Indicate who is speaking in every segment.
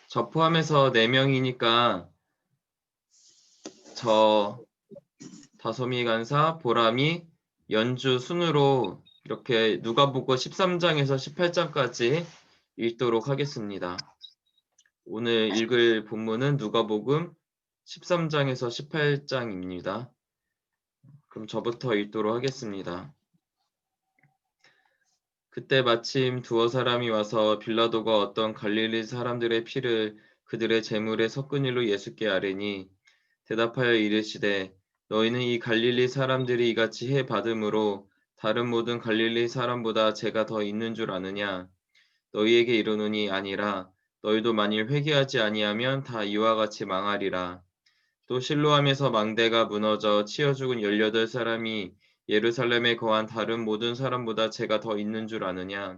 Speaker 1: 저 포함해서 4명이니까 저 다솜이 간사, 보람이, 연주 순으로 이렇게 누가복음 13장에서 18장까지 읽도록 하겠습니다. 오늘 읽을 본문은 누가복음 13장에서 18장입니다. 그럼 저부터 읽도록 하겠습니다. 그때 마침 두어 사람이 와서 빌라도가 어떤 갈릴리 사람들의 피를 그들의 제물에 섞은 일로 예수께 아뢰니 대답하여 이르시되 너희는 이 갈릴리 사람들이 이같이 해 받음으로 다른 모든 갈릴리 사람보다 죄가 더 있는 줄 아느냐? 너희에게 이르노니 아니라 너희도 만일 회개하지 아니하면 다 이와 같이 망하리라. 또 실로암에서 망대가 무너져 치여 죽은 18사람이 예루살렘에 거한 다른 모든 사람보다 죄가 더 있는 줄 아느냐?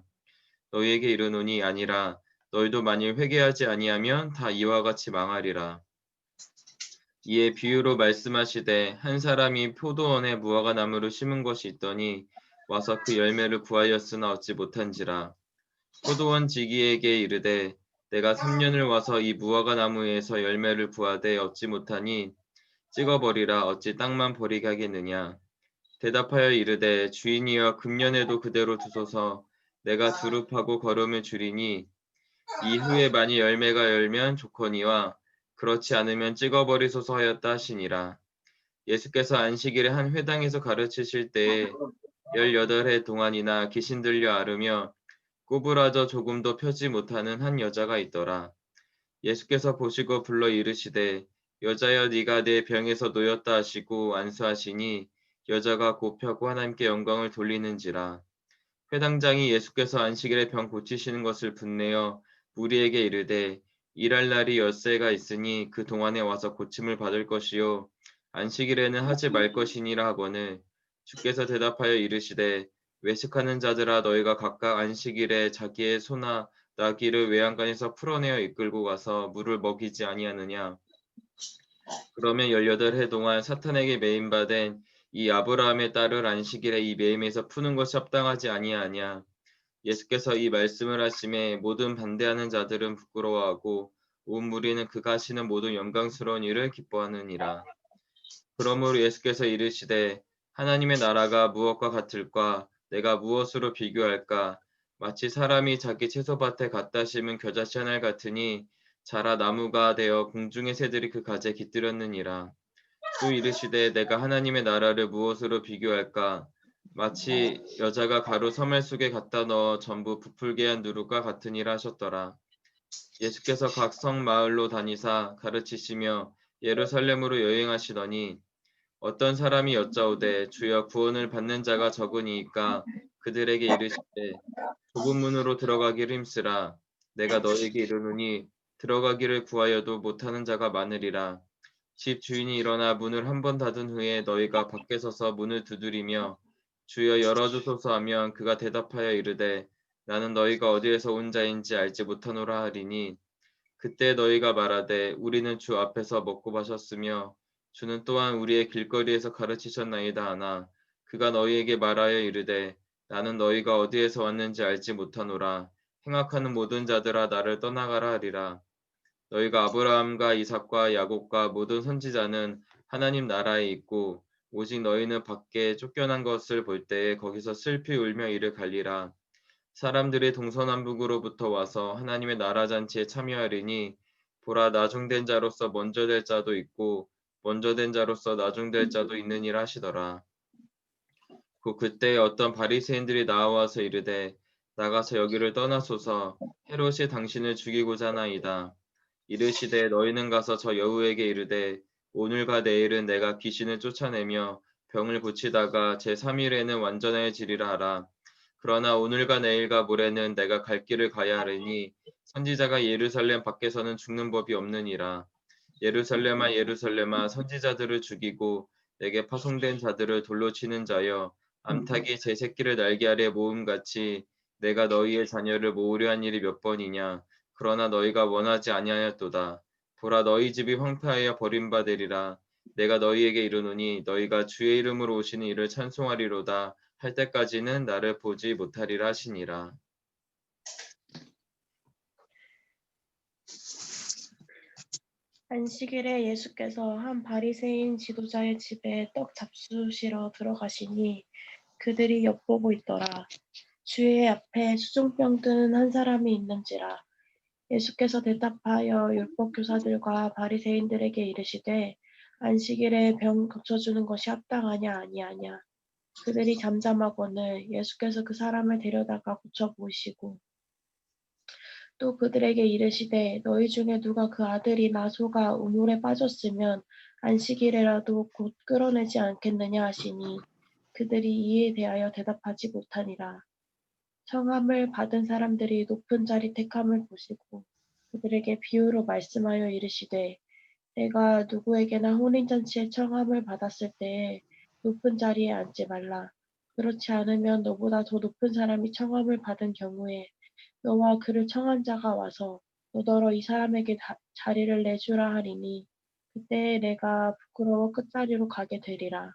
Speaker 1: 너희에게 이르노니 아니라 너희도 만일 회개하지 아니하면 다 이와 같이 망하리라. 이에 비유로 말씀하시되 한 사람이 포도원에 무화과 나무를 심은 것이 있더니 와서 그 열매를 구하였으나 얻지 못한지라. 포도원 지기에게 이르되 내가 3년을 와서 이 무화과 나무에서 열매를 구하되 얻지 못하니 찍어버리라. 어찌 땅만 버리게 하겠느냐. 대답하여 이르되 주인이여 금년에도 그대로 두소서. 내가 두릅하고 거름을 줄이니 이후에 만일 열매가 열면 좋거니와 그렇지 않으면 찍어버리소서 하였다 하시니라. 예수께서 안식일에 한 회당에서 가르치실 때에 18해 동안이나 귀신 들려 앓으며 꼬부라져 조금도 펴지 못하는 한 여자가 있더라. 예수께서 보시고 불러 이르시되 여자여 네가 내 병에서 놓였다 하시고 안수하시니 여자가 곧 펴고 하나님께 영광을 돌리는지라. 회당장이 예수께서 안식일에 병 고치시는 것을 분내어 무리에게 이르되 일할 날이 엿새가 있으니 그 동안에 와서 고침을 받을 것이요 안식일에는 하지 말 것이니라 하거늘 주께서 대답하여 이르시되 외식하는 자들아 너희가 각각 안식일에 자기의 소나 나귀를 외양간에서 풀어내어 이끌고 가서 물을 먹이지 아니하느냐. 그러면 18해 동안 사탄에게 매임받은 이 아브라함의 딸을 안식일에 이 매임에서 푸는 것이 합당하지 아니하냐. 예수께서 이 말씀을 하심에 모든 반대하는 자들은 부끄러워하고 온 무리는 그가 하시는 모든 영광스러운 일을 기뻐하느니라. 그러므로 예수께서 이르시되 하나님의 나라가 무엇과 같을까? 내가 무엇으로 비교할까? 마치 사람이 자기 채소밭에 갖다 심은 겨자씨 하나 같으니 자라 나무가 되어 공중의 새들이 그 가지에 깃들였느니라. 또 이르시되 내가 하나님의 나라를 무엇으로 비교할까? 마치 여자가 가루 서멜 속에 갖다 넣어 전부 부풀게 한 누룩과 같으니라 하셨더라. 예수께서 각 성 마을로 다니사 가르치시며 예루살렘으로 여행하시더니 어떤 사람이 여짜오되 주여 구원을 받는 자가 적으니이까 그들에게 이르시되 좁은 문으로 들어가기를 힘쓰라. 내가 너에게 이르노니 들어가기를 구하여도 못하는 자가 많으리라. 집 주인이 일어나 문을 한 번 닫은 후에 너희가 밖에 서서 문을 두드리며 주여 열어주소서 하면 그가 대답하여 이르되 나는 너희가 어디에서 온 자인지 알지 못하노라 하리니 그때 너희가 말하되 우리는 주 앞에서 먹고 마셨으며 주는 또한 우리의 길거리에서 가르치셨나이다 하나 그가 너희에게 말하여 이르되 나는 너희가 어디에서 왔는지 알지 못하노라. 행악하는 모든 자들아 나를 떠나가라 하리라. 너희가 아브라함과 이삭과 야곱과 모든 선지자는 하나님 나라에 있고 오직 너희는 밖에 쫓겨난 것을 볼 때에 거기서 슬피 울며 이를 갈리라. 사람들이 동서남북으로부터 와서 하나님의 나라 잔치에 참여하리니 보라 나중된 자로서 먼저 될 자도 있고 먼저 된 자로서 나중될 자도 있느니라 하시더라. 그때 어떤 바리새인들이 나와서 이르되 나가서 여기를 떠나소서 헤롯이 당신을 죽이고자 하나이다. 이르시되 너희는 가서 저 여우에게 이르되 오늘과 내일은 내가 귀신을 쫓아내며 병을 고치다가 제3일에는 완전해지리라 하라. 그러나 오늘과 내일과 모레는 내가 갈 길을 가야 하리니 선지자가 예루살렘 밖에서는 죽는 법이 없느니라. 예루살렘아 예루살렘아 선지자들을 죽이고 내게 파송된 자들을 돌로 치는 자여 암탉이 제 새끼를 날개 아래 모음같이 내가 너희의 자녀를 모으려 한 일이 몇 번이냐. 그러나 너희가 원하지 아니하였도다. 보라 너희 집이 황폐하여 버림받으리라. 내가 너희에게 이르노니 너희가 주의 이름으로 오시는 이를 찬송하리로다 할 때까지는 나를 보지 못하리라 하시니라.
Speaker 2: 안식일에 예수께서 한 바리새인 지도자의 집에 떡 잡수시러 들어가시니 그들이 엿보고 있더라. 주의 앞에 수종병 든 한 사람이 있는지라. 예수께서 대답하여 율법 교사들과 바리새인들에게 이르시되 안식일에 병 고쳐주는 것이 합당하냐 아니하냐. 그들이 잠잠하거늘 예수께서 그 사람을 데려다가 고쳐 보이시고 또 그들에게 이르시되 너희 중에 누가 그 아들이나 소가 우물에 빠졌으면 안식일에라도 곧 끌어내지 않겠느냐 하시니 그들이 이에 대하여 대답하지 못하니라. 청함을 받은 사람들이 높은 자리 택함을 보시고 그들에게 비유로 말씀하여 이르시되 내가 누구에게나 혼인잔치에 청함을 받았을 때에 높은 자리에 앉지 말라. 그렇지 않으면 너보다 더 높은 사람이 청함을 받은 경우에 너와 그를 청한 자가 와서 너더러 이 사람에게 자리를 내주라 하리니 그때에 내가 부끄러워 끝자리로 가게 되리라.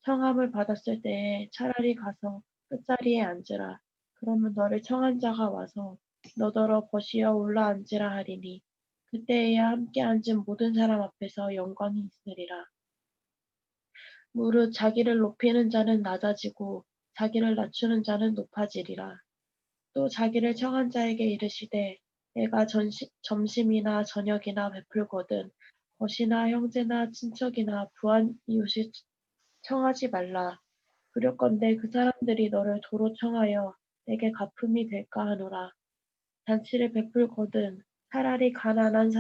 Speaker 2: 청함을 받았을 때에 차라리 가서 끝자리에 앉으라. 그러면 너를 청한 자가 와서 너더러 버시어 올라앉으라 하리니 그때에야 함께 앉은 모든 사람 앞에서 영광이 있으리라. 무릇 자기를 높이는 자는 낮아지고 자기를 낮추는 자는 높아지리라. 또 자기를 청한 자에게 이르시되 내가 점심이나 저녁이나 베풀거든 벗이나 형제나 친척이나 부한 이웃이 청하지 말라. 두렵건대 그 사람들이 너를 도로 청하여 내게 갚음이 될까 하노라. 잔치를 베풀거든 차라리 가난한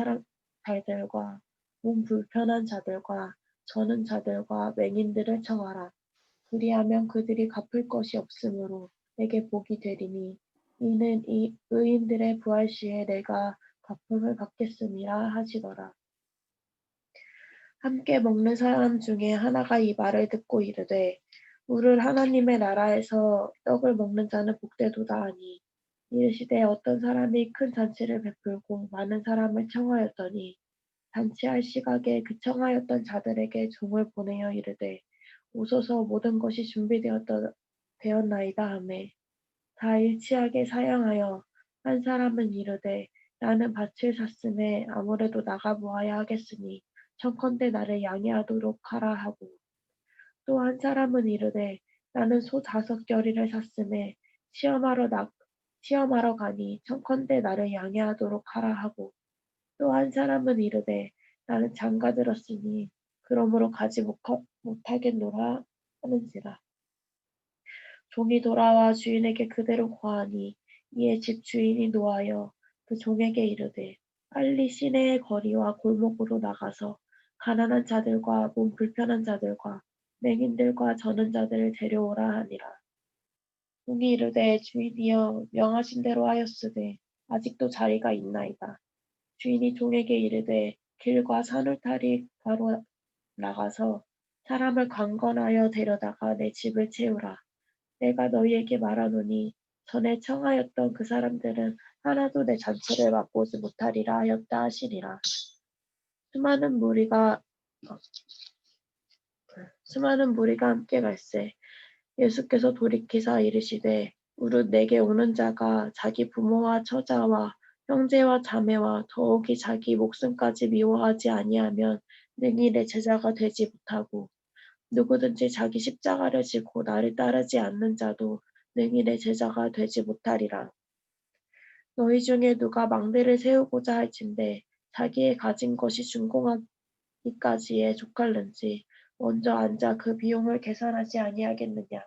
Speaker 2: 자들과 몸 불편한 자들과 저는 자들과 맹인들을 청하라. 그리하면 그들이 갚을 것이 없으므로 내게 복이 되리니 이는 이 의인들의 부활 시에 내가 갚음을 받겠음이라 하시더라. 함께 먹는 사람 중에 하나가 이 말을 듣고 이르되 우를 하나님의 나라에서 떡을 먹는 자는 복되도다 하니 이르시되 어떤 사람이 큰 잔치를 베풀고 많은 사람을 청하였더니 잔치할 시각에 그 청하였던 자들에게 종을 보내어 이르되 오소서 모든 것이 되었나이다 하매 다 일치하게 사양하여 한 사람은 이르되 나는 밭을 샀음에 아무래도 나가 보아야 하겠으니 청컨대 나를 양해하도록 하라 하고 또 한 사람은 이르되 나는 소 5겨리를 샀음에 시험하러 시험하러 가니 청컨대 나를 양해하도록 하라 하고 또 한 사람은 이르되 나는 장가 들었으니 그러므로 가지 못하겠노라 하는지라. 종이 돌아와 주인에게 그대로 고하니 이에 집 주인이 노하여 그 종에게 이르되 빨리 시내의 거리와 골목으로 나가서 가난한 자들과 몸 불편한 자들과 맹인들과 저는 자들을 데려오라 하니라. 종이 이르되 주인이여 명하신 대로 하였으되 아직도 자리가 있나이다. 주인이 종에게 이르되 길과 산울타리 바로 나가서 사람을 강건하여 데려다가 내 집을 채우라. 내가 너희에게 말하노니 전에 청하였던 그 사람들은 하나도 내 잔치를 맛보지 못하리라 하였다 하시니라. 수많은 무리가 수많은 무리가 함께 갈새 예수께서 돌이키사 이르시되 무릇 내게 오는 자가 자기 부모와 처자와 형제와 자매와 더욱이 자기 목숨까지 미워하지 아니하면 능히 내 제자가 되지 못하고 누구든지 자기 십자가를 지고 나를 따르지 않는 자도 능히 내 제자가 되지 못하리라. 너희 중에 누가 망대를 세우고자 할진대 자기의 가진 것이 준공하기까지에 족할는지 먼저 앉아 그 비용을 계산하지 아니하겠느냐.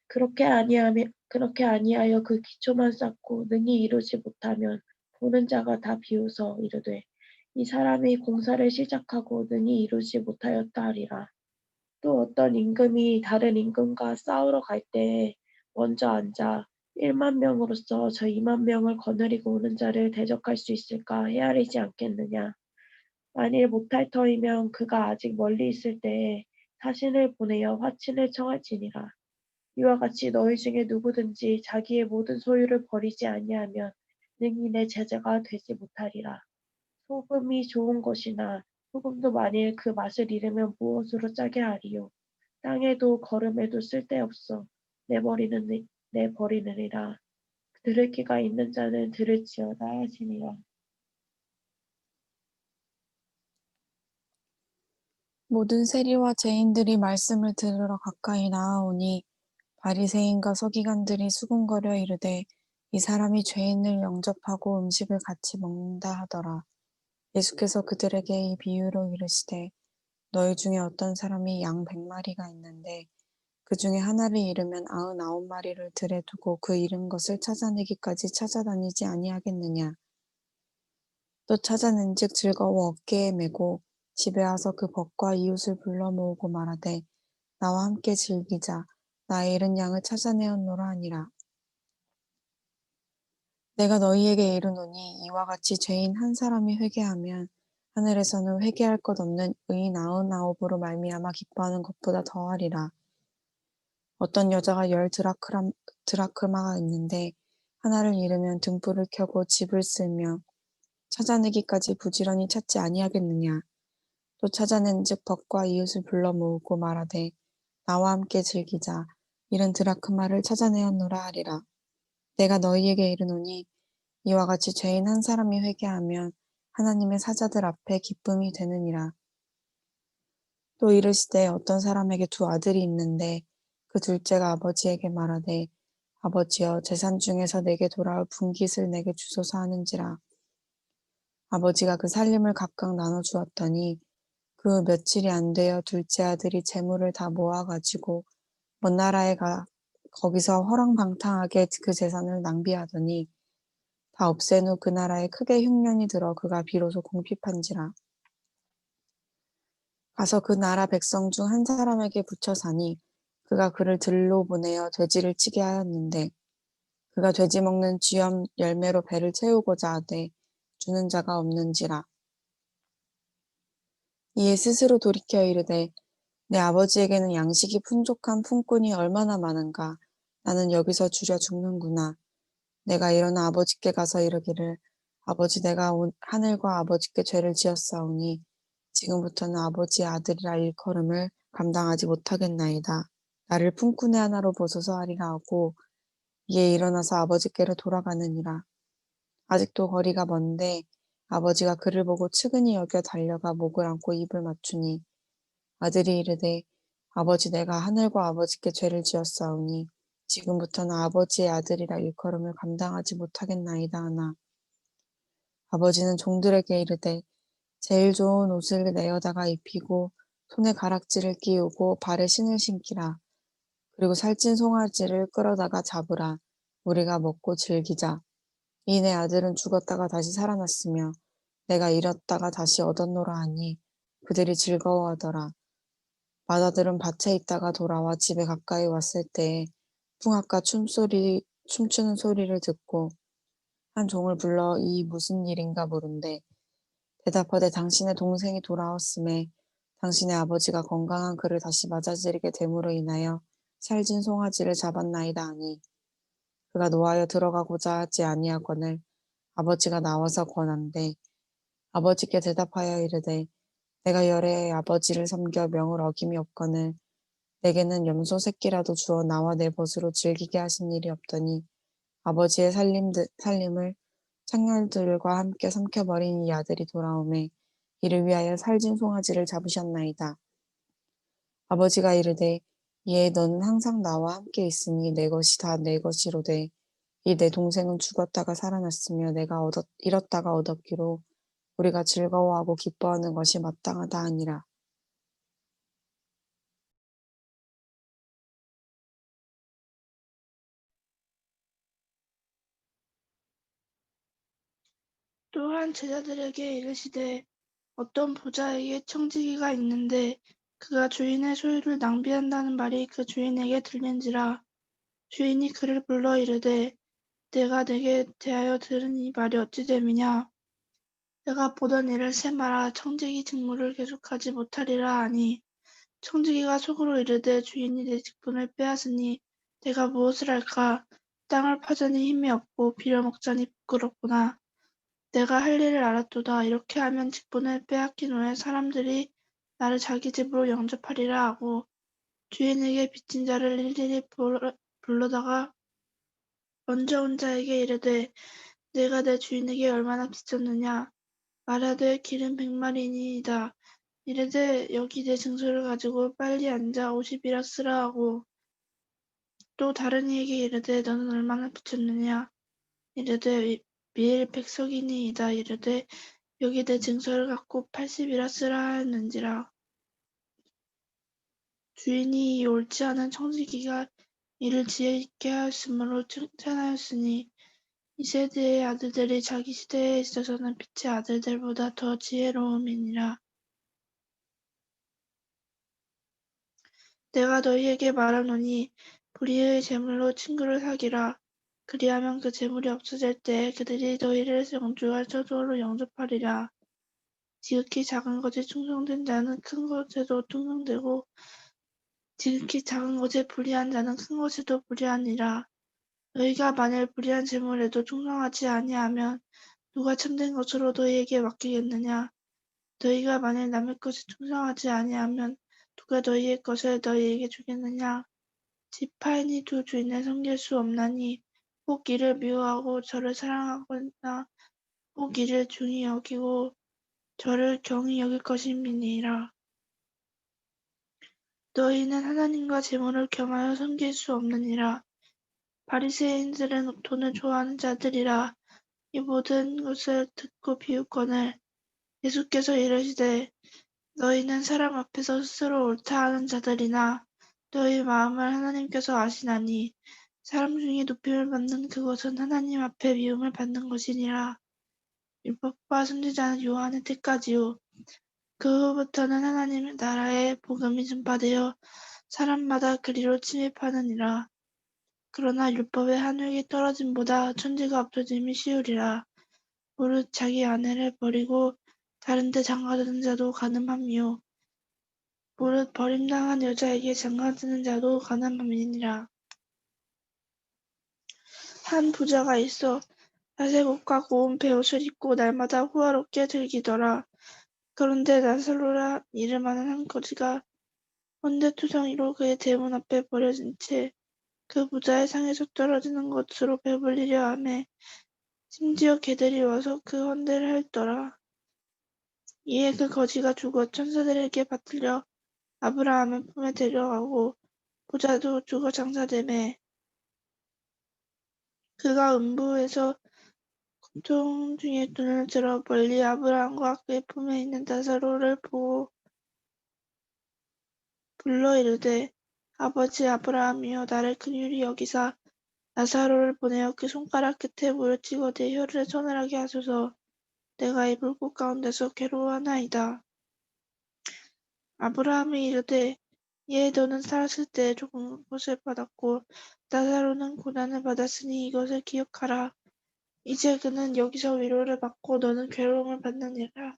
Speaker 2: 그렇게 아니하여 그 기초만 쌓고 능히 이루지 못하면 보는 자가 다 비웃어 이르되 이 사람이 공사를 시작하고 능히 이루지 못하였다 하리라. 또 어떤 임금이 다른 임금과 싸우러 갈 때에 먼저 앉아 1만 명으로서 저 2만 명을 거느리고 오는 자를 대적할 수 있을까 헤아리지 않겠느냐. 만일 못할 터이면 그가 아직 멀리 있을 때에 사신을 보내어 화친을 청할지니라. 이와 같이 너희 중에 누구든지 자기의 모든 소유를 버리지 아니하면 능히 내 제자가 되지 못하리라. 소금이 좋은 것이나 소금도 만일 그 맛을 잃으면 무엇으로 짜게 하리요. 땅에도 거름에도 쓸데없어 내버리느니라. 들을 귀가 있는 자는 들을지어다 하시니라.
Speaker 3: 모든 세리와 죄인들이 말씀을 들으러 가까이 나아오니 바리새인과 서기관들이 수군거려 이르되 이 사람이 죄인을 영접하고 음식을 같이 먹는다 하더라. 예수께서 그들에게 이 비유로 이르시되 너희 중에 어떤 사람이 양 100마리가 있는데 그 중에 하나를 잃으면 99마리를 들에 두고 그 잃은 것을 찾아내기까지 찾아다니지 아니하겠느냐. 또 찾아낸즉 즐거워 어깨에 메고 집에 와서 그 벗과 이웃을 불러 모으고 말하되 나와 함께 즐기자. 나의 잃은 양을 찾아내었노라 하니라. 내가 너희에게 이르노니 이와 같이 죄인 한 사람이 회개하면 하늘에서는 회개할 것 없는 의인 99으로 말미암아 기뻐하는 것보다 더하리라. 어떤 여자가 10드라크마가 있는데 하나를 잃으면 등불을 켜고 집을 쓸며 찾아내기까지 부지런히 찾지 아니하겠느냐. 또 찾아낸즉 벗과 이웃을 불러 모으고 말하되 나와 함께 즐기자. 이른 드라크마를 찾아내었노라 하리라. 내가 너희에게 이르노니 이와 같이 죄인 한 사람이 회개하면 하나님의 사자들 앞에 기쁨이 되느니라. 또 이르시되 어떤 사람에게 2 아들이 있는데 그 둘째가 아버지에게 말하되 아버지여 재산 중에서 내게 돌아올 분깃을 내게 주소서 하는지라. 아버지가 그 살림을 각각 나눠 주었더니 그 며칠이 안 되어 둘째 아들이 재물을 다 모아가지고 먼 나라에 가 거기서 허랑방탕하게 그 재산을 낭비하더니 다 없앤 후 그 나라에 크게 흉년이 들어 그가 비로소 궁핍한지라. 가서 그 나라 백성 중 한 사람에게 붙여 사니 그가 그를 들로 보내어 돼지를 치게 하였는데 그가 돼지 먹는 쥐염 열매로 배를 채우고자 하되 주는 자가 없는지라. 이에 스스로 돌이켜 이르되 내 아버지에게는 양식이 풍족한 품꾼이 얼마나 많은가. 나는 여기서 주려 죽는구나. 내가 일어나 아버지께 가서 이르기를 아버지 내가 하늘과 아버지께 죄를 지었사오니 지금부터는 아버지의 아들이라 일컬음을 감당하지 못하겠나이다. 나를 품꾼의 하나로 보소서 하리라 하고 이에 일어나서 아버지께로 돌아가느니라. 아직도 거리가 먼데 아버지가 그를 보고 측은히 여겨 달려가 목을 안고 입을 맞추니 아들이 이르되 아버지 내가 하늘과 아버지께 죄를 지었사오니 지금부터는 아버지의 아들이라 일컬음을 감당하지 못하겠나이다 하나 아버지는 종들에게 이르되 제일 좋은 옷을 내어다가 입히고 손에 가락지를 끼우고 발에 신을 신기라. 그리고 살찐 송아지를 끌어다가 잡으라. 우리가 먹고 즐기자. 이 내 아들은 죽었다가 다시 살아났으며 내가 잃었다가 다시 얻었노라 하니 그들이 즐거워하더라. 맏아들은 밭에 있다가 돌아와 집에 가까이 왔을 때에 풍악과 춤추는 소리를 듣고 한 종을 불러 이 무슨 일인가 물은데 대답하되 당신의 동생이 돌아왔음에 당신의 아버지가 건강한 그를 다시 맞아들이게 됨으로 인하여 살진 송아지를 잡았나이다 하니 그가 노하여 들어가고자 하지 아니하거늘 아버지가 나와서 권한대 아버지께 대답하여 이르되 내가 열의 아버지를 섬겨 명을 어김이 없거늘 내게는 염소 새끼라도 주어 나와 내 벗으로 즐기게 하신 일이 없더니 아버지의 살림을 창렬들과 함께 삼켜버린 이 아들이 돌아오매 이를 위하여 살진 송아지를 잡으셨나이다. 아버지가 이르되 이에 너는 항상 나와 함께 있으니 내 것이 다 내 것이로되 이 내 동생은 죽었다가 살아났으며 내가 잃었다가 얻었기로 우리가 즐거워하고 기뻐하는 것이 마땅하다 하니라.
Speaker 4: 또한 제자들에게 이르시되 어떤 부자에게 청지기가 있는데 그가 주인의 소유를 낭비한다는 말이 그 주인에게 들린지라. 주인이 그를 불러 이르되 내가 내게 대하여 들은 이 말이 어찌 됨이냐. 내가 보던 일을 세마라. 청지기 직무를 계속하지 못하리라 하니 청지기가 속으로 이르되 주인이 내 직분을 빼앗으니 내가 무엇을 할까. 땅을 파자니 힘이 없고 빌어먹자니 부끄럽구나. 내가 할 일을 알았도다. 이렇게 하면 직분을 빼앗긴 후에 사람들이 나를 자기 집으로 영접하리라 하고 주인에게 빚진 자를 일일이 불러다가 먼저 온 자에게 이르되 내가 내 주인에게 얼마나 빚졌느냐. 말하되 길은 100마리니이다. 이르되 여기 내 증서를 가지고 빨리 앉아 50이라 쓰라 하고 또 다른 이에게 이르되 너는 얼마나 빚졌느냐 이르되 밀 100석이니이다 이르되 여기 내 증서를 갖고 80이라 쓰라 하였는지라. 주인이 이 옳지 않은 청지기가 이를 지혜 있게 하였으므로 칭찬하였으니 이 세대의 아들들이 자기 시대에 있어서는 빛의 아들들보다 더 지혜로움이니라. 내가 너희에게 말하노니 불의의 재물로 친구를 사기라. 그리하면 그 재물이 없어질 때에 그들이 너희를 영주할 처소로 영접하리라. 지극히 작은 것에 충성된 자는 큰 것에도 충성되고 지극히 작은 것에 불의한 자는 큰 것에도 불의하니라. 너희가 만일 불의한 재물에도 충성하지 아니하면 누가 참된 것으로 너희에게 맡기겠느냐? 너희가 만일 남의 것에 충성하지 아니하면 누가 너희의 것을 너희에게 주겠느냐? 지파인이 두 주인을 섬길 수 없나니 혹 이를 미워하고 저를 사랑하거나 혹 이를 중히 여기고 저를 경히 여길 것임이니라. 너희는 하나님과 재물을 겸하여 섬길 수 없느니라. 바리새인들은 돈을 좋아하는 자들이라. 이 모든 것을 듣고 비웃거늘 예수께서 이르시되 너희는 사람 앞에서 스스로 옳다 하는 자들이나 너희 마음을 하나님께서 아시나니 사람 중에 높임을 받는 그것은 하나님 앞에 미움을 받는 것이니라. 율법과 선지자는 요한의 때까지요. 그 후부터는 하나님 나라의 복음이 전파되어 사람마다 그리로 침입하느니라. 그러나 율법의 한 획이 떨어짐보다 천지가 없어짐이 쉬우리라. 무릇 자기 아내를 버리고 다른 데 장가드는 자도 가늠함이요 무릇 버림당한 여자에게 장가드는 자도 가늠함이니라. 한 부자가 있어 자색 옷과 고운 베옷을 입고 날마다 호화롭게 즐기더라. 그런데 나사로라 이름하는 한 거지가 헌데투성이로 그의 대문 앞에 버려진 채 그 부자의 상에서 떨어지는 것으로 배불리려 하매 심지어 개들이 와서 그 헌데를 핥더라. 이에 그 거지가 죽어 천사들에게 받들려 아브라함의 품에 데려가고 부자도 죽어 장사되매 그가 음부에서 고통 중에 눈을 들어 멀리 아브라함과 그의 품에 있는 나사로를 보고 불러 이르되 아버지 아브라함이여 나를 긍휼히 여기사 나사로를 보내어 그 손가락 끝에 무릎치고 내 혀를 서늘하게 하소서. 내가 이 불꽃 가운데서 괴로워하나이다. 아브라함이 이르되 예 너는 살았을 때에 조금 것을 받았고 나사로는 고난을 받았으니 이것을 기억하라. 이제 그는 여기서 위로를 받고 너는 괴로움을 받느니라.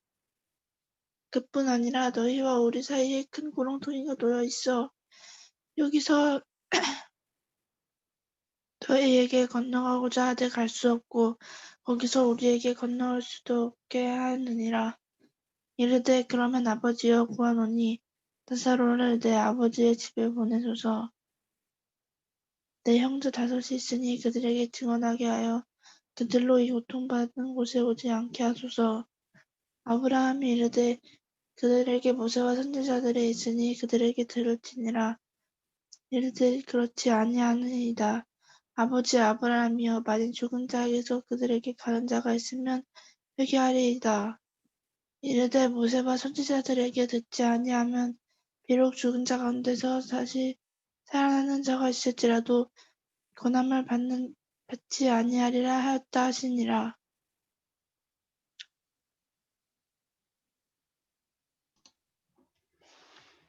Speaker 4: 그뿐 아니라 너희와 우리 사이에 큰 구렁텅이가 놓여 있어. 여기서 너희에게 건너가고자 하되 갈 수 없고 거기서 우리에게 건너올 수도 없게 하였느니라. 이르되 그러면 아버지여 구하노니 나사로를 내 아버지의 집에 보내소서. 내 형제 5이 있으니 그들에게 증언하게 하여 그들로 이 고통받는 곳에 오지 않게 하소서. 아브라함이 이르되 그들에게 모세와 선지자들이 있으니 그들에게 들을지니라. 이르되 그렇지 아니하느니이다. 아버지 아브라함이여 만일 죽은 자에게서 그들에게 가는 자가 있으면 회개하리이다. 이르되 모세와 선지자들에게 듣지 아니하면 비록 죽은 자 가운데서 다시 살아나는 자가 있을지라도 고난을 받지 아니하리라 하였다 하시니라.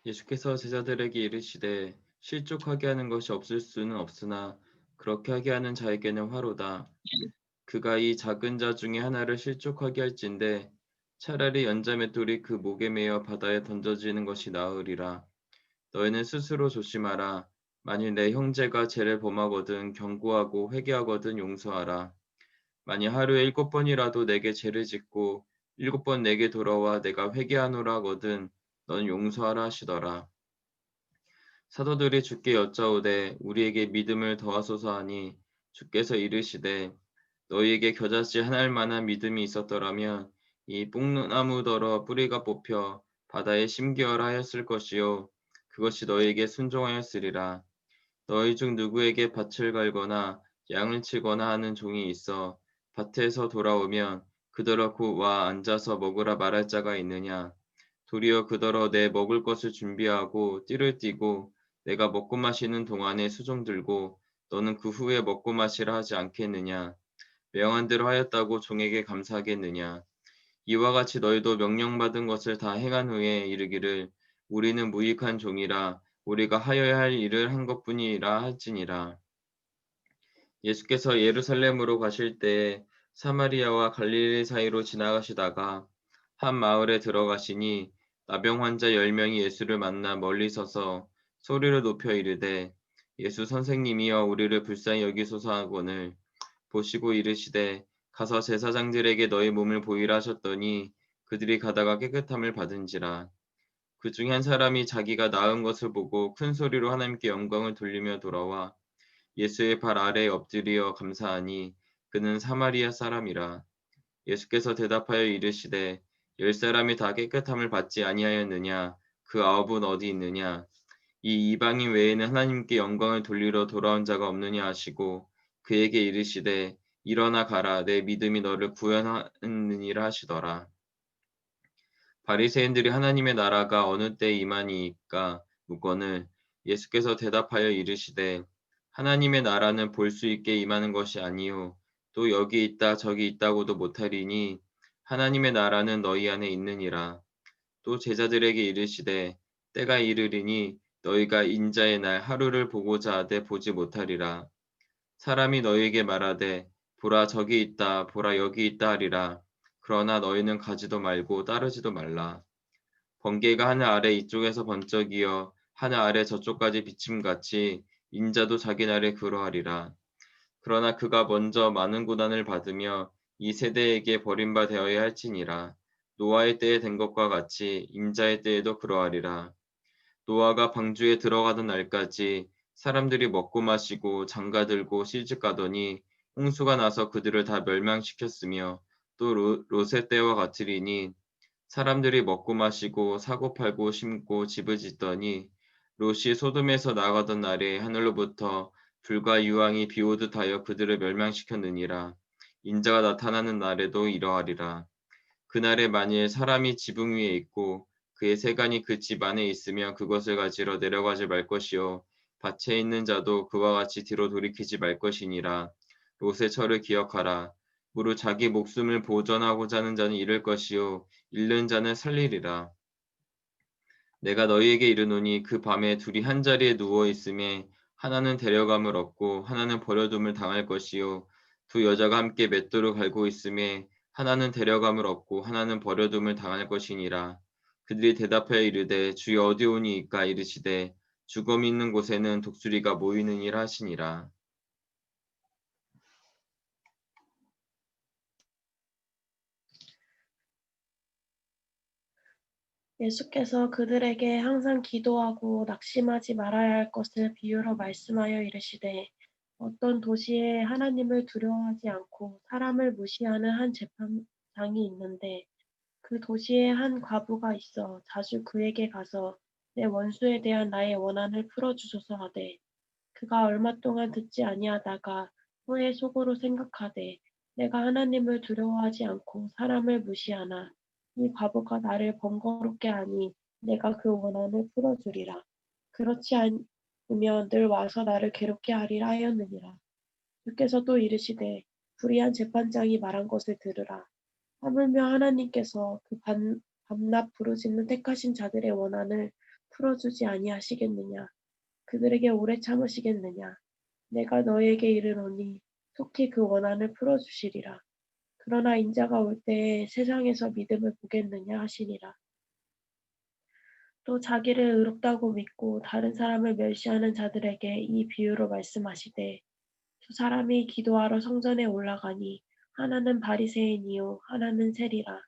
Speaker 1: 예수께서 제자들에게 이르시되 실족하게 하는 것이 없을 수는 없으나 그렇게 하게 하는 자에게는 화로다. 그가 이 작은 자 중에 하나를 실족하게 할진대 차라리 연자맷돌이 그 목에 매어 바다에 던져지는 것이 나으리라. 너희는 스스로 조심하라. 만일 내 형제가 죄를 범하거든 경고하고 회개하거든 용서하라. 만일 하루에 7번이라도 내게 죄를 짓고 7번 내게 돌아와 내가 회개하노라 하거든 넌 용서하라 하시더라. 사도들이 주께 여짜오되 우리에게 믿음을 더하소서 하니 주께서 이르시되 너희에게 겨자씨 하나일 만한 믿음이 있었더라면 이 뽕나무더러 뿌리가 뽑혀 바다에 심기어라 하였을 것이요 그것이 너희에게 순종하였으리라. 너희 중 누구에게 밭을 갈거나 양을 치거나 하는 종이 있어 밭에서 돌아오면 그더러 곧 와 앉아서 먹으라 말할 자가 있느냐? 도리어 그더러 내 먹을 것을 준비하고 띠를 띠고 내가 먹고 마시는 동안에 수종 들고 너는 그 후에 먹고 마시라 하지 않겠느냐? 명한 대로 하였다고 종에게 감사하겠느냐? 이와 같이 너희도 명령받은 것을 다 행한 후에 이르기를 우리는 무익한 종이라 우리가 하여야 할 일을 한 것뿐이라 할지니라. 예수께서 예루살렘으로 가실 때에 사마리아와 갈릴리 사이로 지나가시다가 한 마을에 들어가시니 나병 환자 10명이 예수를 만나 멀리 서서 소리를 높여 이르되 예수 선생님이여 우리를 불쌍히 여기소서 하거늘 보시고 이르시되 가서 제사장들에게 너희 몸을 보이라 하셨더니 그들이 가다가 깨끗함을 받은지라. 그 중에 한 사람이 자기가 나은 것을 보고 큰 소리로 하나님께 영광을 돌리며 돌아와 예수의 발 아래에 엎드려 감사하니 그는 사마리아 사람이라. 예수께서 대답하여 이르시되 10사람이 다 깨끗함을 받지 아니하였느냐? 그 9은 어디 있느냐? 이 이방인 외에는 하나님께 영광을 돌리러 돌아온 자가 없느냐 하시고 그에게 이르시되 일어나 가라 내 믿음이 너를 구원하느니라 하시더라. 바리새인들이 하나님의 나라가 어느 때에 임하니이까 묻거늘 예수께서 대답하여 이르시되 하나님의 나라는 볼 수 있게 임하는 것이 아니요 또 여기 있다 저기 있다고도 못하리니 하나님의 나라는 너희 안에 있느니라. 또 제자들에게 이르시되 때가 이르리니 너희가 인자의 날 하루를 보고자 하되 보지 못하리라. 사람이 너희에게 말하되 보라 저기 있다 보라 여기 있다 하리라. 그러나 너희는 가지도 말고 따르지도 말라. 번개가 하늘 아래 이쪽에서 번쩍이어 하늘 아래 저쪽까지 비침같이 인자도 자기 날에 그러하리라. 그러나 그가 먼저 많은 고난을 받으며 이 세대에게 버림바 되어야 할지니라. 노아의 때에 된 것과 같이 인자의 때에도 그러하리라. 노아가 방주에 들어가던 날까지 사람들이 먹고 마시고 장가들고 시집가더니 홍수가 나서 그들을 다 멸망시켰으며 또 롯의 때와 같으리니 사람들이 먹고 마시고 사고 팔고 심고 집을 짓더니 롯이 소돔에서 나가던 날에 하늘로부터 불과 유황이 비오듯 하여 그들을 멸망시켰느니라. 인자가 나타나는 날에도 이러하리라. 그날에 만일 사람이 지붕 위에 있고 그의 세간이 그 집 안에 있으면 그것을 가지러 내려가지 말 것이요 밭에 있는 자도 그와 같이 뒤로 돌이키지 말 것이니라. 롯의 철을 기억하라. 무릇 자기 목숨을 보전하고자 하는 자는 잃을 것이요 잃는 자는 살리리라. 내가 너희에게 이르노니 그 밤에 둘이 한 자리에 누워 있음에 하나는 데려감을 얻고 하나는 버려둠을 당할 것이요 두 여자가 함께 맷돌을 갈고 있음에 하나는 데려감을 얻고 하나는 버려둠을 당할 것이니라. 그들이 대답하여 이르되 주여 어디 오니이까 이르시되 죽음이 있는 곳에는 독수리가 모이느니라 하시니라.
Speaker 2: 예수께서 그들에게 항상 기도하고 낙심하지 말아야 할 것을 비유로 말씀하여 이르시되 어떤 도시에 하나님을 두려워하지 않고 사람을 무시하는 한 재판장이 있는데 그 도시에 한 과부가 있어 자주 그에게 가서 내 원수에 대한 나의 원한을 풀어주소서 하되 그가 얼마 동안 듣지 아니하다가 후에 속으로 생각하되 내가 하나님을 두려워하지 않고 사람을 무시하나 이 과부가 나를 번거롭게 하니 내가 그 원한을 풀어주리라. 그렇지 않으면 늘 와서 나를 괴롭게 하리라 하였느니라. 주께서 또 이르시되 불의한 재판장이 말한 것을 들으라. 하물며 하나님께서 그 밤낮 부르짖는 택하신 자들의 원한을 풀어주지 아니하시겠느냐. 그들에게 오래 참으시겠느냐. 내가 너희에게 이르노니 속히 그 원한을 풀어주시리라. 그러나 인자가 올 때에 세상에서 믿음을 보겠느냐 하시니라. 또 자기를 의롭다고 믿고 다른 사람을 멸시하는 자들에게 이 비유로 말씀하시되 두 사람이 기도하러 성전에 올라가니 하나는 바리새인이요 하나는 세리라.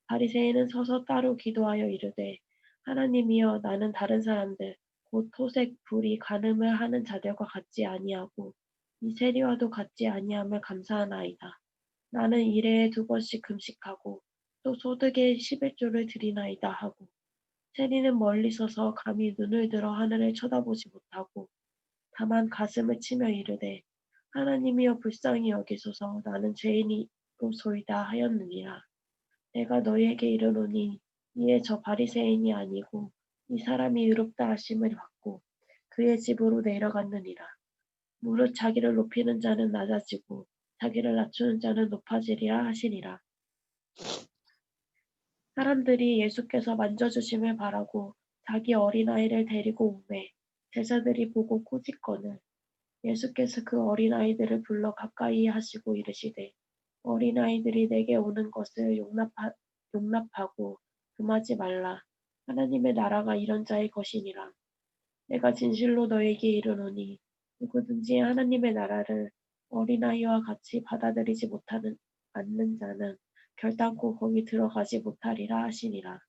Speaker 2: 바리새인은 서서 따로 기도하여 이르되 하나님이여 나는 다른 사람들 곧 토색 불의 간음을 하는 자들과 같지 아니하고 이 세리와도 같지 아니함을 감사하나이다. 나는 일해에 2번씩 금식하고 또 소득의 11조를 드리나이다 하고 세리는 멀리 서서 감히 눈을 들어 하늘을 쳐다보지 못하고 다만 가슴을 치며 이르되 하나님이여 불쌍히 여기소서 나는 죄인이로소이다 하였느니라. 내가 너희에게 이르노니 이에 저 바리새인이 아니고 이 사람이 의롭다 하심을 받고 그의 집으로 내려갔느니라. 무릇 자기를 높이는 자는 낮아지고 자기를 낮추는 자는 높아지리라 하시니라. 사람들이 예수께서 만져주심을 바라고 자기 어린아이를 데리고 오매 제자들이 보고 꾸짖거늘 예수께서 그 어린아이들을 불러 가까이 하시고 이르시되 어린아이들이 내게 오는 것을 용납하고 금하지 말라. 하나님의 나라가 이런 자의 것이니라. 내가 진실로 너에게 이르노니 누구든지 하나님의 나라를 어린아이와 같이 받아들이지 않는 자는 결단코 거기 들어가지 못하리라 하시니라.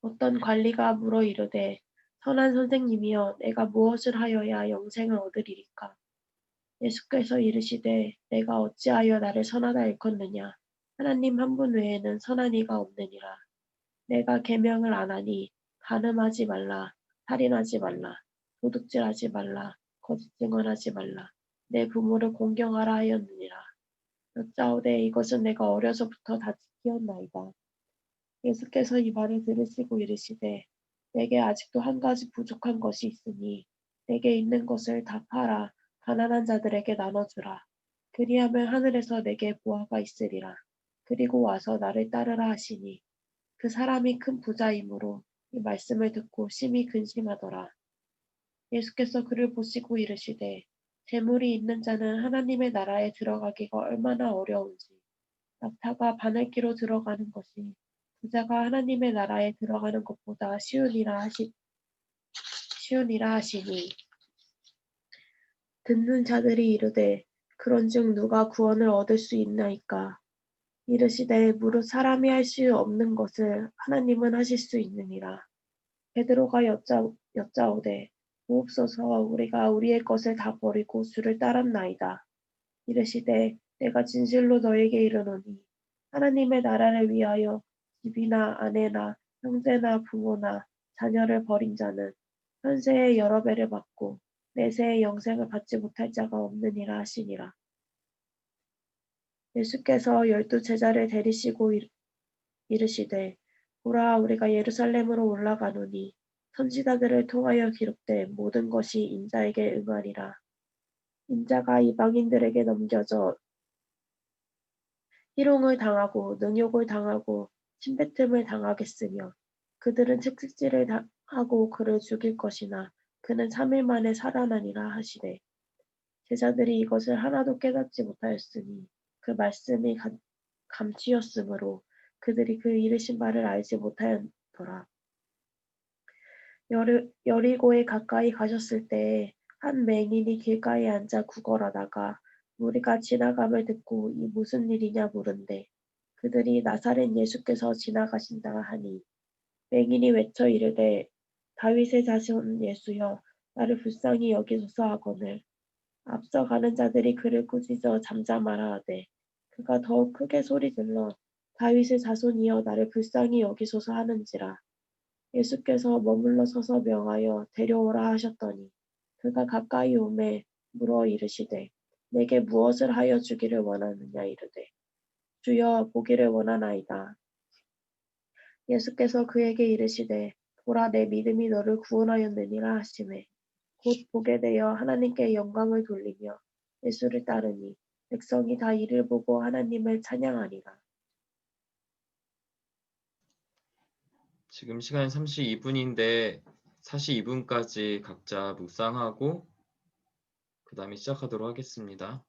Speaker 2: 어떤 관리가 물어 이르되 선한 선생님이여 내가 무엇을 하여야 영생을 얻으리이까? 예수께서 이르시되 내가 어찌하여 나를 선하다 일컫느냐? 하나님 한 분 외에는 선한 이가 없느니라. 내가 계명을 안 하니 간음하지 말라, 살인하지 말라, 도둑질하지 말라, 거짓 증언하지 말라, 내 부모를 공경하라 하였느니라. 여짜오되 이것은 내가 어려서부터 다 지키었나이다. 예수께서 이 말을 들으시고 이르시되 내게 아직도 한 가지 부족한 것이 있으니 내게 있는 것을 다 팔아 가난한 자들에게 나눠주라. 그리하면 하늘에서 내게 보화가 있으리라. 그리고 와서 나를 따르라 하시니 그 사람이 큰 부자이므로 이 말씀을 듣고 심히 근심하더라. 예수께서 그를 보시고 이르시되 재물이 있는 자는 하나님의 나라에 들어가기가 얼마나 어려운지 낙타가 바늘기로 들어가는 것이 부자가 하나님의 나라에 들어가는 것보다 쉬우니라 하시니 듣는 자들이 이르되 그런즉 누가 구원을 얻을 수 있나이까 이르시되 무릇 사람이 할 수 없는 것을 하나님은 하실 수 있느니라. 베드로가 여짜오되 보옵소서 우리가 우리의 것을 다 버리고 주를 따랐나이다. 이르시되 내가 진실로 너에게 이르노니 하나님의 나라를 위하여 집이나 아내나 형제나 부모나 자녀를 버린 자는 현세의 여러 배를 받고 내세의 영생을 받지 못할 자가 없느니라 하시니라. 예수께서 12 제자를 데리시고 이르시되 보라 우리가 예루살렘으로 올라가노니 선지자들을 통하여 기록된 모든 것이 인자에게 응하리라. 인자가 이방인들에게 넘겨져 희롱을 당하고 능욕을 당하고 침뱉음을 당하겠으며 그들은 채찍질을 하고 그를 죽일 것이나 그는 3일 만에 살아나니라 하시되 제자들이 이것을 하나도 깨닫지 못하였으니 그 말씀이 감추였으므로 그들이 그 이르신 바를 알지 못하였더라. 여리고에 가까이 가셨을 때에 한 맹인이 길가에 앉아 구걸하다가 무리가 지나감을 듣고 이 무슨 일이냐 물은데 그들이 나사렛 예수께서 지나가신다 하니 맹인이 외쳐 이르되 다윗의 자손 예수여 나를 불쌍히 여기소서 하거늘 앞서 가는 자들이 그를 꾸짖어 잠잠하라 하되 그가 더욱 크게 소리질러 다윗의 자손이여 나를 불쌍히 여기소서 하는지라. 예수께서 머물러 서서 명하여 데려오라 하셨더니 그가 가까이 오매 물어 이르시되 내게 무엇을 하여 주기를 원하느냐 이르되 주여 보기를 원하나이다. 예수께서 그에게 이르시되 보라 내 믿음이 너를 구원하였느니라 하시매 곧 보게 되어 하나님께 영광을 돌리며 예수를 따르니 백성이 다 이를 보고 하나님을 찬양하니라.
Speaker 1: 지금 시간 32분인데 42분까지 각자 묵상하고 그 다음에 시작하도록 하겠습니다.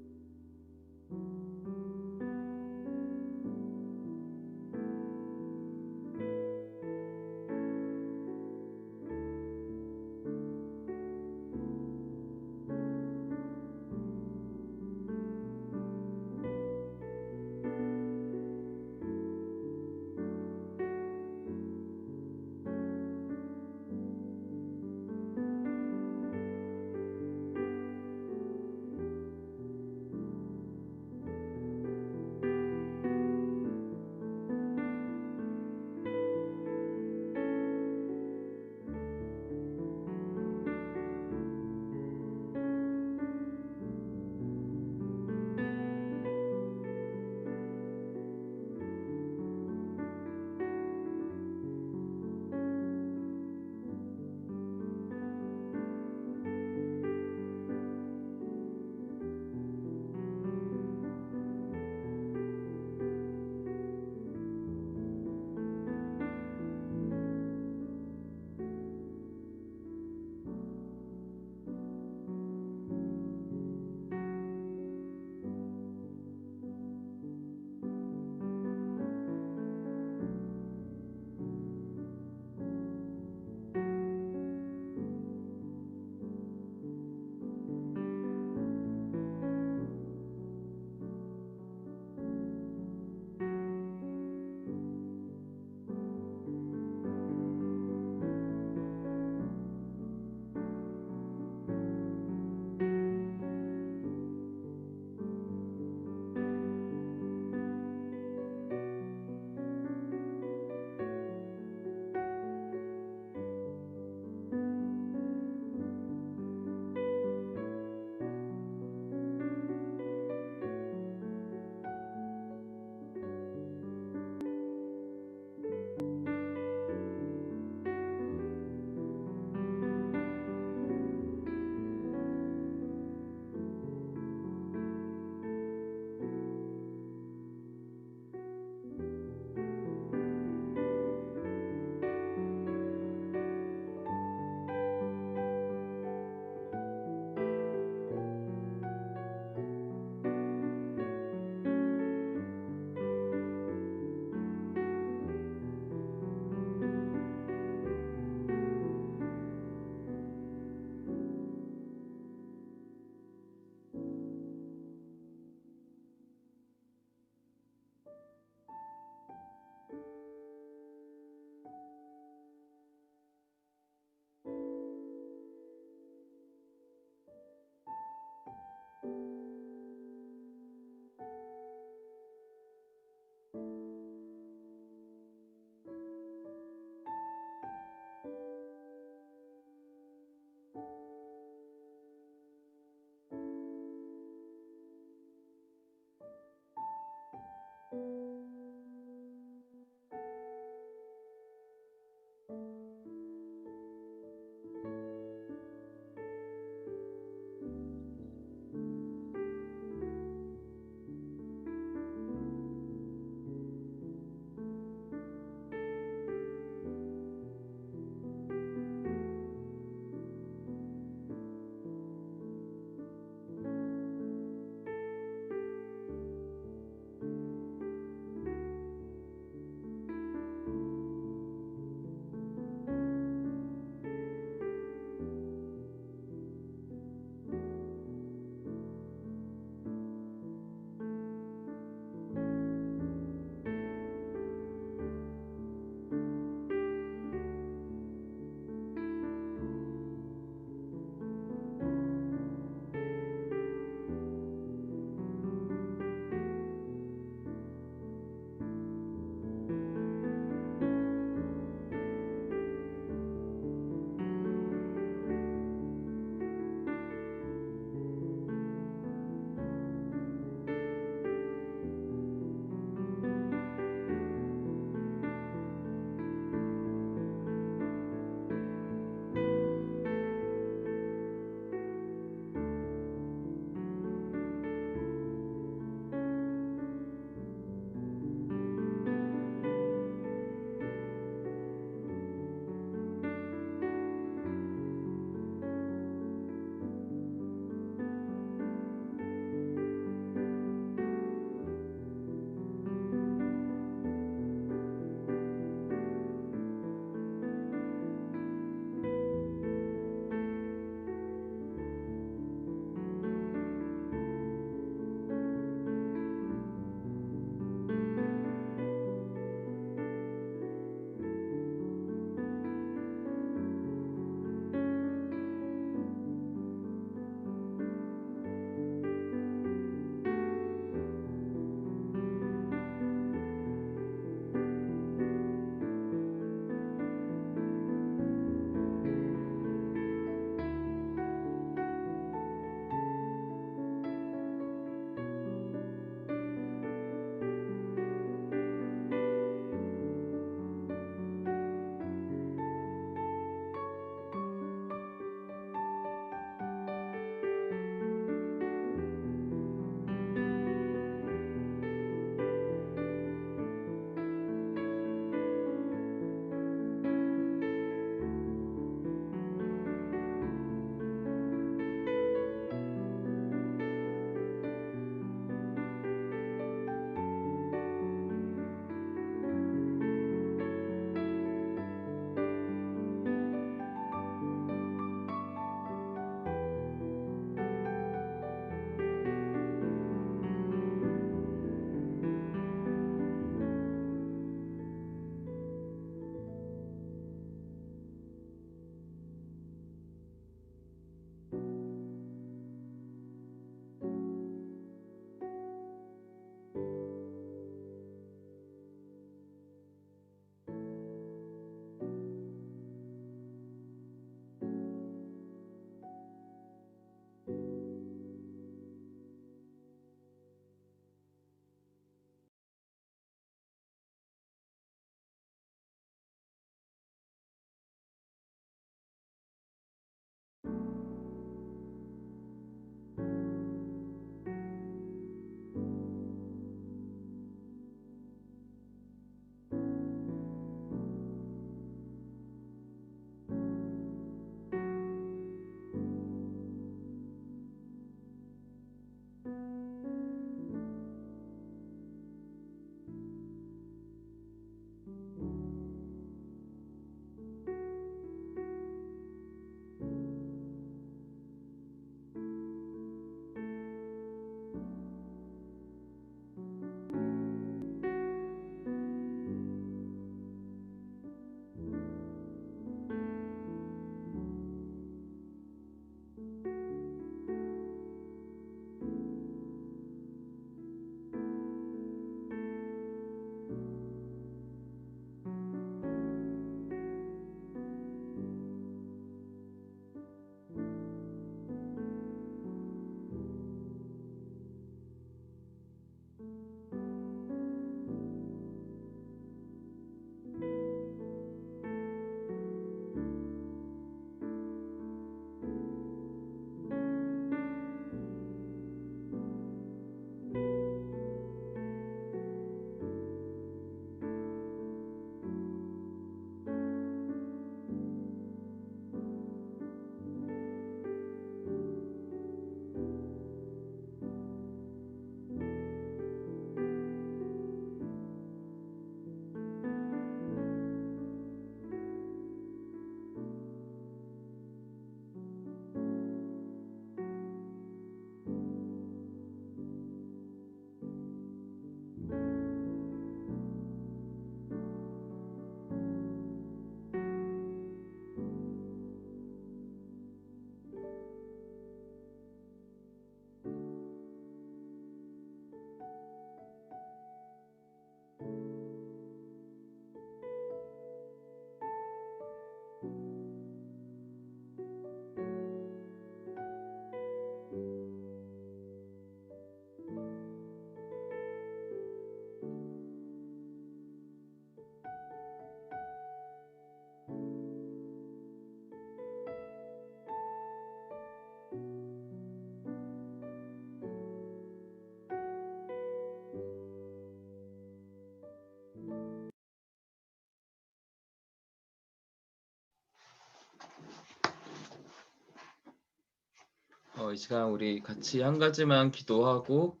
Speaker 1: 이 시간 우리 같이 한 가지만 기도하고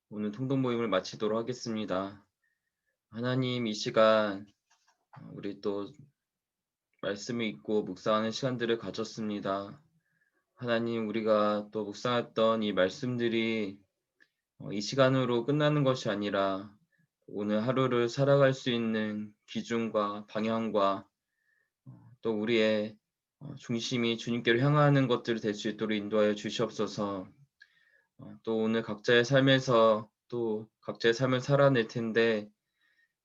Speaker 1: 오늘 통독 모임을 마치도록 하겠습니다. 하나님, 이 시간 우리 또 말씀을 읽고 묵상하는 시간들을 가졌습니다. 하나님, 우리가 또 묵상했던 이 말씀들이 이 시간으로 끝나는 것이 아니라 오늘 하루를 살아갈 수 있는 기준과 방향과 또 우리의 중심이 주님께로 향하는 것들이 될 수 있도록 인도하여 주시옵소서. 또 오늘 각자의 삶에서 또 각자의 삶을 살아낼 텐데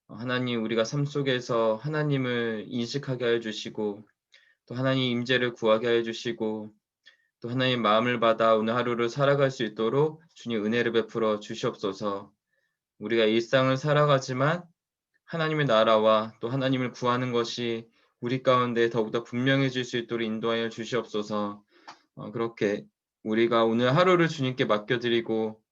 Speaker 1: 하나님, 우리가 삶 속에서 하나님을 인식하게 하여 주시고 또 하나님 임재를 구하게 하여 주시고 또 하나님 마음을 받아 오늘 하루를 살아갈 수 있도록 주님 은혜를 베풀어 주시옵소서. 우리가 일상을 살아가지만 하나님의 나라와 또 하나님을 구하는 것이 우리 가운데 더욱더 분명해질 수 있도록 인도하여 주시옵소서. 그렇게 우리가 오늘 하루를 주님께 맡겨드리고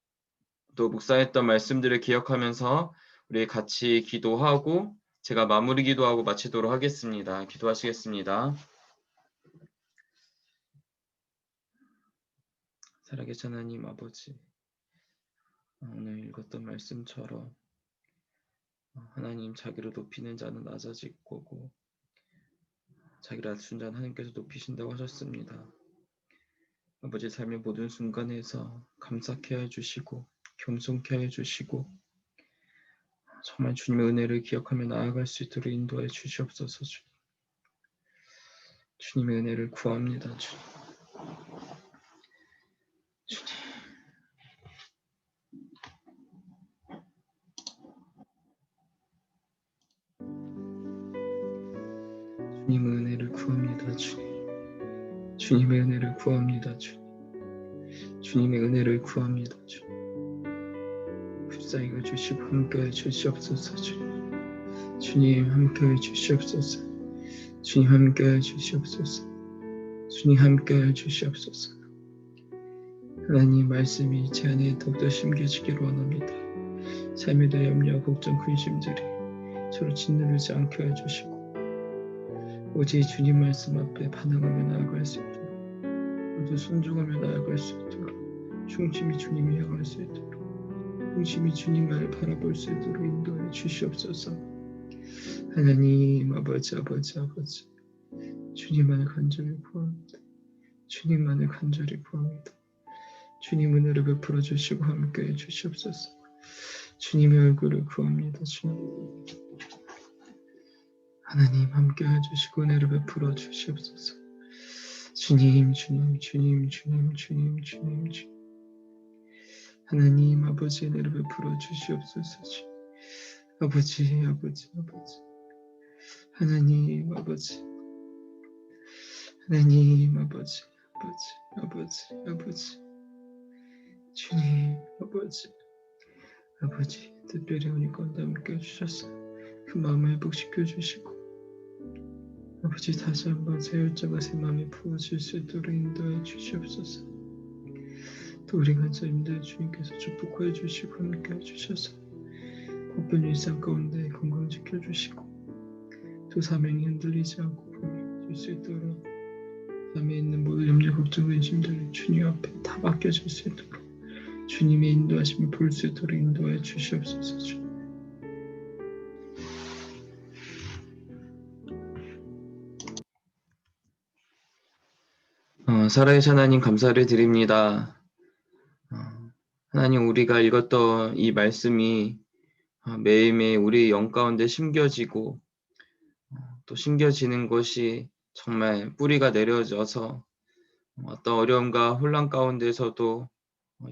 Speaker 1: 또 묵상했던 말씀들을 기억하면서 우리 같이 기도하고 제가 마무리 기도하고 마치도록 하겠습니다. 기도하시겠습니다. 살아계신 하나님 아버지, 오늘 읽었던 말씀처럼 하나님, 자기를 높이는 자는 낮아질 거고 자기를 낮춘 자는 하나님께서 높이신다고 하셨습니다. 아버지, 삶의 모든 순간에서 감사케 해주시고 겸손케 해주시고 정말 주님의 은혜를 기억하며 나아갈 수 있도록 인도해 주시옵소서. 주님의 은혜를 구합니다. 주님의 은혜를 구합니다. 주님의 은혜를 구합니다. 주님의 은혜를 구합니다. 붙잡아 주시고 함께해 주시옵소서. 주님 함께해 주시옵소서. 주님 함께해 주시옵소서.
Speaker 5: 주님 함께하여 주시옵소서. 하나님 말씀이 제 안에 더욱더 심겨지기를 원합니다. 삶에 대한 염려, 걱정, 근심들이 저를 짓누르지 않게 해주시고 오직 주님 말씀 앞에 반응하며 나아갈 수 있도록 모두 순종하며 나아갈 수 있도록 중심이 주님을 향할 수 있도록 중심이 주님만을 바라볼 수 있도록 인도해 주시옵소서. 하나님 아버지 주님만을 간절히 구합니다. 주님만을 간절히 구합니다. 주님 은혜를 베풀어 주시고 함께해 주시옵소서. 주님의 얼굴을 구합니다. 주님 하나님 함께해 주시고 은혜를 베풀어 주시옵소서. 주님 하나님 아버지 은혜를 베풀어 주시옵소서. 아버지 하나님 아버지 주님 아버지 특별히 오늘 가운데 함께 해주셔서 그 마음을 회복시켜 주시고 아버지 다시 한번 새 열정과 새 마음이 부어질 수 있도록 인도해 주시옵소서. 또 우리 간사님들 주님께서 축복해 주시고 함께 해주셔서 바쁜 일상 가운데 건강 지켜주시고 또 사명이 흔들리지 않고 분명해질 수 있도록 삶에 있는 모든 염려 걱정 근심들을 주님 앞에 다 맡겨질 수 있도록 주님의 인도하심을 볼 수 있도록 인도해 주시옵소서. 주님.
Speaker 1: 살아계신 하나님 감사를 드립니다. 하나님 우리가 읽었던 이 말씀이 매일매일 우리 영 가운데 심겨지고 또 심겨지는 것이 정말 뿌리가 내려져서 어떤 어려움과 혼란 가운데서도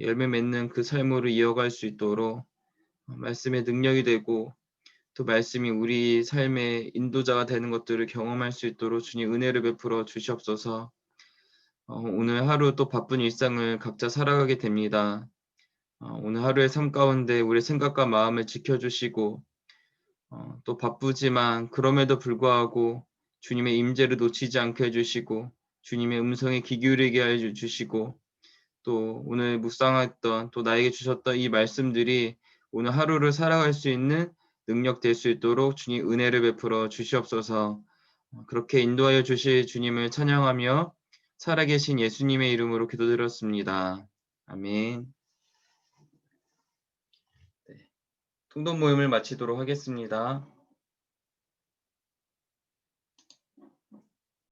Speaker 1: 열매 맺는 그 삶으로 이어갈 수 있도록 말씀의 능력이 되고 또 말씀이 우리 삶의 인도자가 되는 것들을 경험할 수 있도록 주님 은혜를 베풀어 주시옵소서. 오늘 하루 또 바쁜 일상을 각자 살아가게 됩니다. 오늘 하루의 삶 가운데 우리의 생각과 마음을 지켜주시고 또 바쁘지만 그럼에도 불구하고 주님의 임재를 놓치지 않게 해주시고 주님의 음성에 귀 기울이게 해주시고 또 오늘 묵상했던 또 나에게 주셨던 이 말씀들이 오늘 하루를 살아갈 수 있는 능력 될 수 있도록 주님 은혜를 베풀어 주시옵소서. 그렇게 인도하여 주실 주님을 찬양하며 살아계신 예수님의 이름으로 기도드렸습니다. 아멘. 통독 모임을 마치도록 하겠습니다.